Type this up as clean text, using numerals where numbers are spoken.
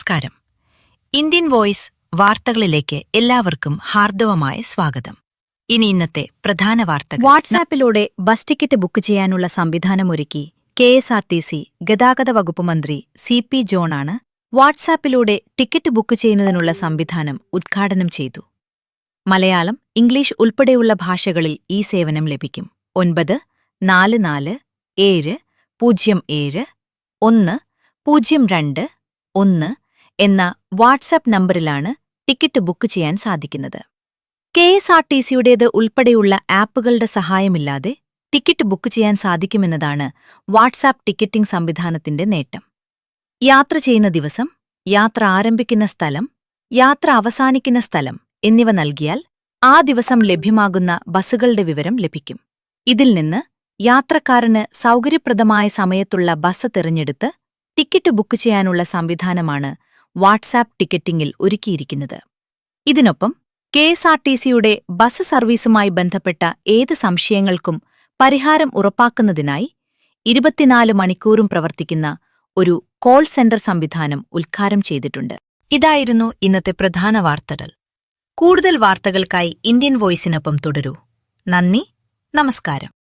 നമസ്കാരം. Indian voice വാർത്തകളിലേക്ക് എല്ലാവർക്കും ഹാർദവമായ സ്വാഗതം. ഇനി ഇന്നത്തെ പ്രധാന വാർത്തകൾ. വാട്സാപ്പിലൂടെ ബസ് ടിക്കറ്റ് ബുക്ക് ചെയ്യാനുള്ള സംവിധാനമൊരുക്കി KSRTC ഗതാഗത വകുപ്പ് മന്ത്രി CP ജോണാണ് വാട്സാപ്പിലൂടെ ടിക്കറ്റ് ബുക്ക് ചെയ്യുന്നതിനുള്ള സംവിധാനം ഉദ്ഘാടനം ചെയ്തു. മലയാളം, ഇംഗ്ലീഷ് ഉൾപ്പെടെയുള്ള ഭാഷകളിൽ ഈ സേവനം ലഭിക്കും. 9447071021 എന്ന വാട്സാപ്പ് നമ്പറിലാണ് ടിക്കറ്റ് ബുക്ക് ചെയ്യാൻ സാധിക്കുന്നത്. KSRTCയുടേത് ഉൾപ്പെടെയുള്ള ആപ്പുകളുടെ സഹായമില്ലാതെ ടിക്കറ്റ് ബുക്ക് ചെയ്യാൻ സാധിക്കുമെന്നതാണ് വാട്സാപ്പ് ടിക്കറ്റിംഗ് സംവിധാനത്തിന്റെ നേട്ടം. യാത്ര ചെയ്യുന്ന ദിവസം, യാത്ര ആരംഭിക്കുന്ന സ്ഥലം, യാത്ര അവസാനിക്കുന്ന സ്ഥലം എന്നിവ നൽകിയാൽ ആ ദിവസം ലഭ്യമാകുന്ന ബസ്സുകളുടെ വിവരം ലഭിക്കും. ഇതിൽ നിന്ന് യാത്രക്കാരന് സൗകര്യപ്രദമായ സമയത്തുള്ള ബസ് തിരഞ്ഞെടുത്ത് ടിക്കറ്റ് ബുക്ക് ചെയ്യാനുള്ള സംവിധാനമാണ് വാട്സാപ്പ് ടിക്കറ്റിംഗിൽ ഒരുക്കിയിരിക്കുന്നത്. ഇതിനൊപ്പം KSRTCയുടെ ബസ് സർവീസുമായി ബന്ധപ്പെട്ട ഏത് സംശയങ്ങൾക്കും പരിഹാരം ഉറപ്പാക്കുന്നതിനായി 24 മണിക്കൂറും പ്രവർത്തിക്കുന്ന ഒരു കോൾ സെന്റർ സംവിധാനം ഉദ്ഘാടനം ചെയ്തിട്ടുണ്ട്. ഇതായിരുന്നു ഇന്നത്തെ പ്രധാന വാർത്തകൾ. കൂടുതൽ വാർത്തകൾക്കായി ഇന്ത്യൻ വോയിസിനൊപ്പം തുടരൂ. നന്ദി, നമസ്കാരം.